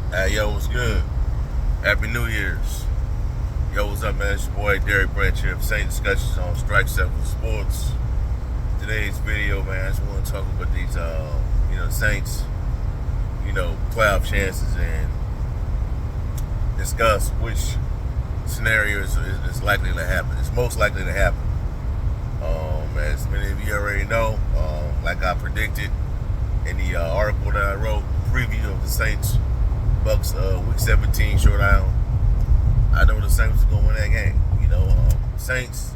Hey, yo, what's good? Happy New Year's. Yo, what's up, man? It's your boy Derek Branch here of Saint Discussions on Strike 7 Sports. Today's video, man, I just want to talk about these, Saints, playoff chances and discuss which scenario is likely to happen. It's most likely to happen. As many of you already know, like I predicted in the article that I wrote, preview of the Saints Bucks Week 17 showdown. I know the Saints are gonna win that game. Saints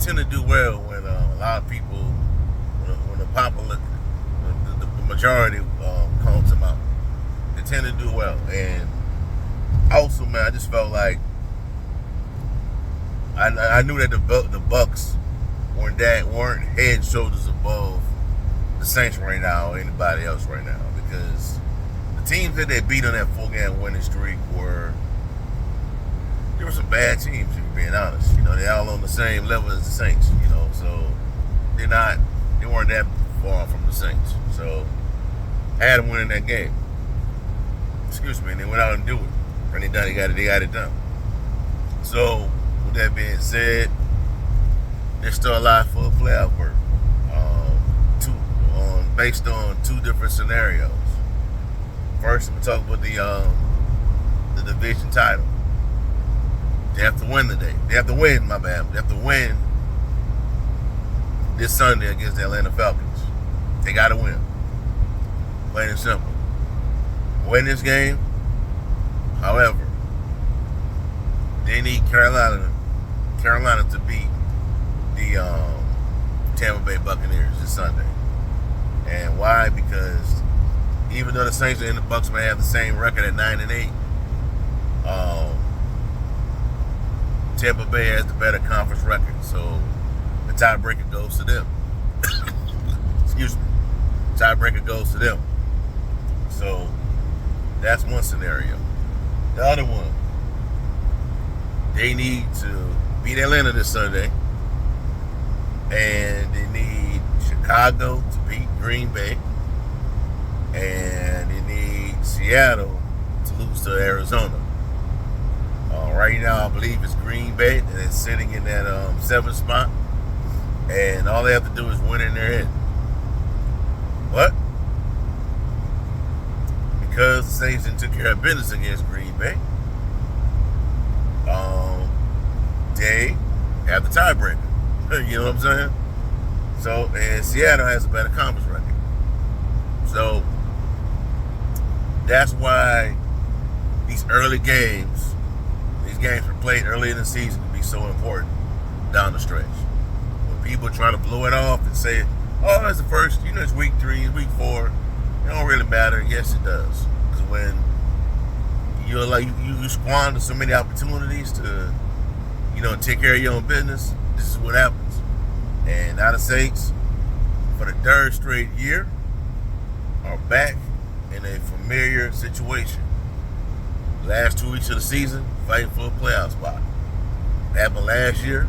tend to do well when a lot of people, when the popular, the majority calls them out. They tend to do well, and also, man, I just felt like I knew that the Bucks weren't head and shoulders above the Saints right now or anybody else right now, because the teams that they beat on that 4-game winning streak were some bad teams, if you're being honest. They're all on the same level as the Saints, so they weren't that far from the Saints. So I had them winning that game. Excuse me, and they went out and do it. And they got it done. So with that being said, they're still alive for a playoff berth. Based on two different scenarios. First, I'm gonna talk about the division title. They have to win today. They have to win, my bad. They have to win this Sunday against the Atlanta Falcons. They gotta win. Plain and simple. Win this game. However, they need Carolina to beat the Tampa Bay Buccaneers this Sunday. And why? Because even though the Saints and the Bucks may have the same record at 9-8, Tampa Bay has the better conference record, so the tiebreaker goes to them. Excuse me. Tiebreaker goes to them. So that's one scenario. The other one, they need to beat Atlanta this Sunday, and they need Chicago to beat Green Bay, and they need Seattle to lose to Arizona. Right now, I believe it's Green Bay, and it's sitting in that 7th spot, and all they have to do is win and they're in. But because the Saints took care of business against Green Bay, they have the tiebreaker. You know what I'm saying? So, and Seattle has a better conference record. So that's why these games were played early in the season to be so important down the stretch. When people try to blow it off and say, "Oh, it's the first, it's week 3, it's week 4," it don't really matter. Yes, it does, because when you squander so many opportunities to, take care of your own business, this is what happens. And now the Saints, for the 3rd straight year, are back in a familiar situation. Last 2 weeks of the season, fighting for a playoff spot. It happened last year.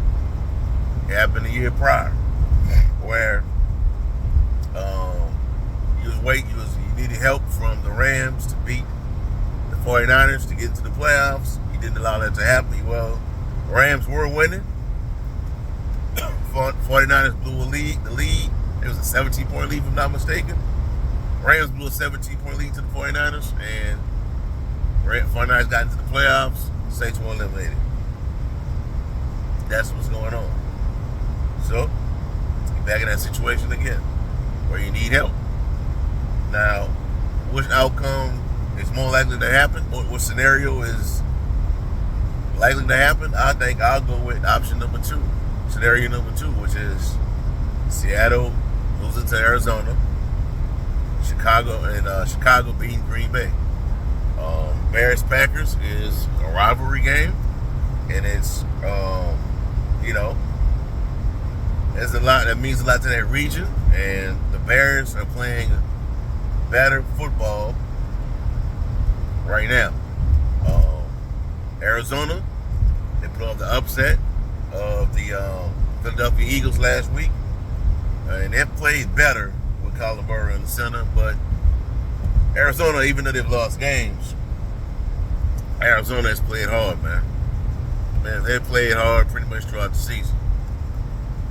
It happened the year prior, where you needed help from the Rams to beat the 49ers to get into the playoffs. You didn't allow that to happen. Well, the Rams were winning. 49ers blew the lead. It was a 17-point lead, if I'm not mistaken. Rams blew a 17-point lead to the 49ers, and 49ers got into the playoffs. Saints were eliminated. That's what's going on. So, you're back in that situation again, where you need help. Now, which outcome is more likely to happen? What scenario is likely to happen? I think I'll go with option number 2. Scenario number 2, which is Seattle losing to Arizona, Chicago beating Green Bay. Bears Packers is a rivalry game, and it's there's a lot that means a lot to that region, and the Bears are playing better football right now. Arizona, they put off the upset of the Philadelphia Eagles last week, and they played better with Colin Burrow in the center, but Arizona, even though they've lost games, Arizona has played hard, man. Man, they played hard pretty much throughout the season.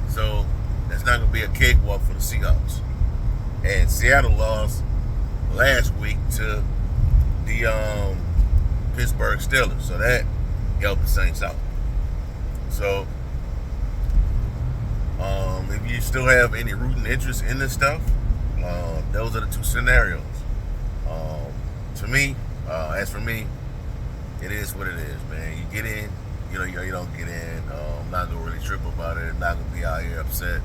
So that's not going to be a cakewalk for the Seahawks. And Seattle lost last week to the Pittsburgh Steelers, so that helped the Saints out. So, if you still have any rooting interest in this stuff, those are the two scenarios. To me, as for me, it is what it is, man. You get in, you don't get in. I'm not gonna really trip about it. I'm not gonna be out here upset,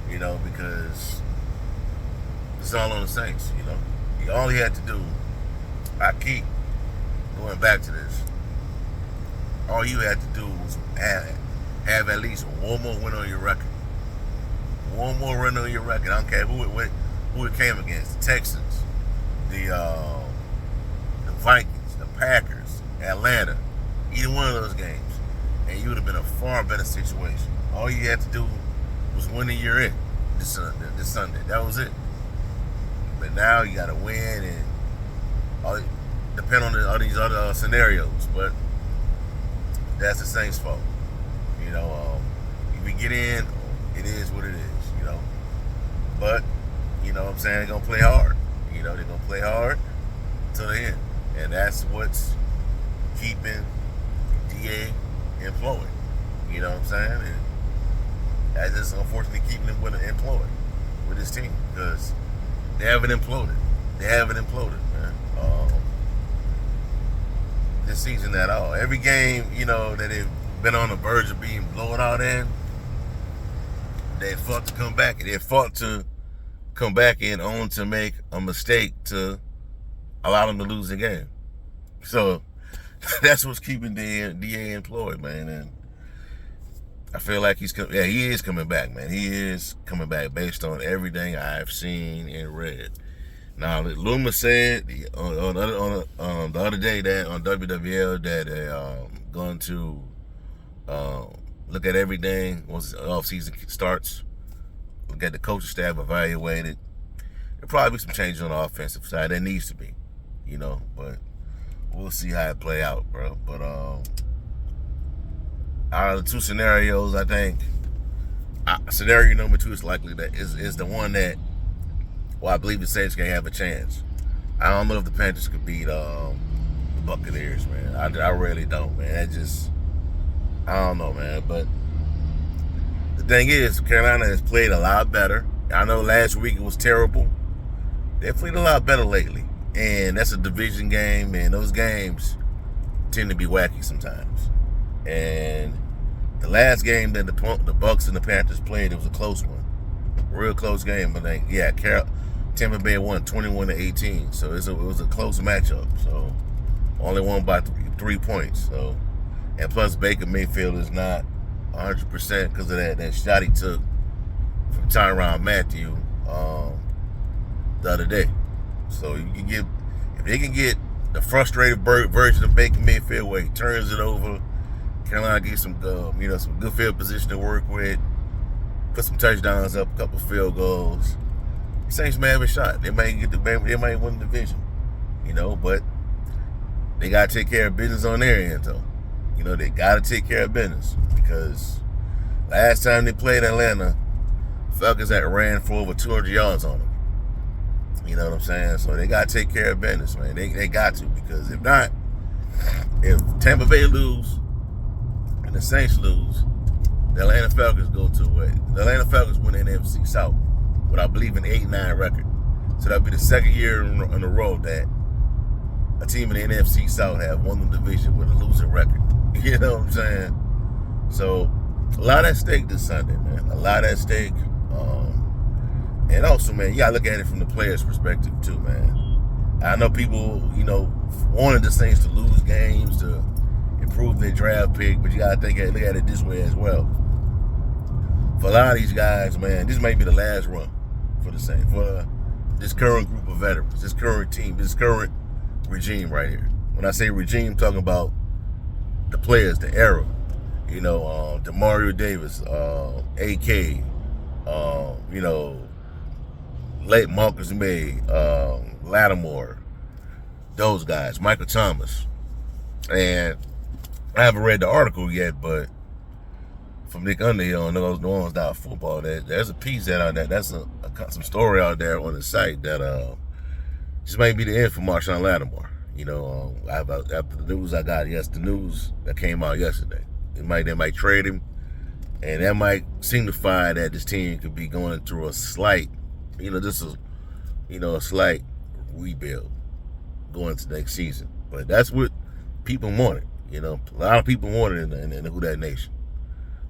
because it's all on the Saints. All he had to do. I keep going back to this. All you had to do was have at least one more win on your record. One more run on your record. I don't care who it came against. The Texans, the Vikings, the Packers, Atlanta. Either one of those games. And you would have been a far better situation. All you had to do was win the year in this Sunday. That was it. But now you got to win, and depend on all these other scenarios. But that's the Saints' fault. If we get in, it is what it is. But what I'm saying, they're gonna play hard. They're gonna play hard till the end, and that's what's keeping DA employed. You know what I'm saying? And that's just unfortunately keeping him employed with his team, because they haven't imploded. Man. This season at all. Every game, that they've been on the verge of being blown out in, they fought to come back. They fought to come back and own to make a mistake to allow them to lose the game. So that's what's keeping DA employed, man. And I feel like he is coming back, man. He is coming back based on everything I've seen and read. Now, Loomis said on the other day that on WWL that they're going to look at everything once the offseason starts. Look at the coaching staff, evaluate it. There'll probably be some changes on the offensive side. There needs to be, but we'll see how it play out, bro. But out of the two scenarios, I think scenario number 2 is likely that is the one that, I believe the Saints can have a chance. I don't know if the Panthers could beat the Buccaneers, man. I really don't, man. I don't know, man. But the thing is, Carolina has played a lot better. I know last week it was terrible. They've played a lot better lately. And that's a division game, and those games tend to be wacky sometimes. And the last game that the Bucks and the Panthers played, it was a close one. Real close game. But Tampa Bay won 21-18. So it was a close matchup. So only won by 3 points. So, and plus Baker Mayfield is not 100% because of that shot he took from Tyrann Mathieu the other day. So if they can get the frustrated version of Baker Mayfield where he turns it over, Carolina gets some good field position to work with, put some touchdowns up, a couple field goals. Saints may have a shot. They might win the division, but they gotta take care of business on their end though. They gotta take care of business, because last time they played Atlanta, Falcons had ran for over 200 yards on them. You know what I'm saying? So they gotta take care of business, man. They got to, because if not, if Tampa Bay lose and the Saints lose, the Atlanta Falcons go to away. The Atlanta Falcons win the NFC South with, I believe, an 8-9 record. So that'll be the second year in a row that a team in the NFC South have won the division with a losing record. You know what I'm saying? So a lot at stake this Sunday, man. A lot at stake. And also, man, you gotta look at it from the players' perspective too, man. I know people, wanted the Saints to lose games to improve their draft pick, but you gotta look at it this way as well. For a lot of these guys, man, this might be the last run for the Saints, for this current group of veterans, this current team, this current regime right here. When I say regime, I'm talking about the players, the era. DeMario Davis, AK, late Marcus May, Lattimore, those guys, Michael Thomas. And I haven't read the article yet, but from Nick Underhill on those football, there's a piece that's some story out there on the site that just might be the end for Marshawn Lattimore. After the news I got, the news that came out yesterday, they might trade him, and that might signify that this team could be going through a slight, a slight rebuild going into next season. But that's what people wanted. A lot of people wanted in the Who Dat Nation.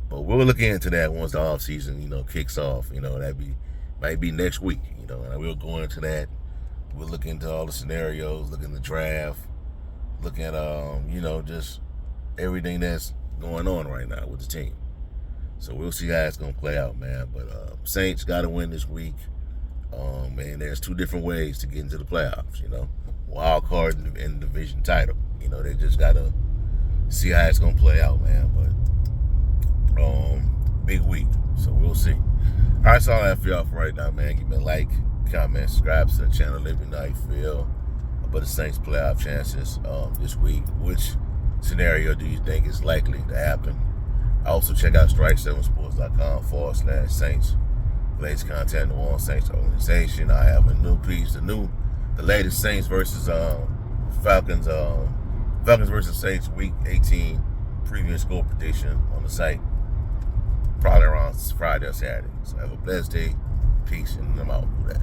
But we'll look into that once the off season, kicks off. Might be next week. And we'll go into that. We'll look into all the scenarios, look in the draft, look at just everything that's going on right now with the team. So we'll see how it's gonna play out, man. But Saints got to win this week. And there's two different ways to get into the playoffs. Wild card and the division title. They just gotta see how it's gonna play out, man. But big week, so we'll see. All right, that's all I have for y'all for right now, man. Give me a like, comment, subscribe to the channel. Let me know how you feel about the Saints' playoff chances this week. Which scenario do you think is likely to happen? Also, check out strike7sports.com/Saints. Latest content, the One Saints organization. I have a new piece, the latest Saints versus Falcons versus Saints Week 18 previous score prediction on the site. Probably around Friday or Saturday. So have a blessed day. Peace, and I'm out with that.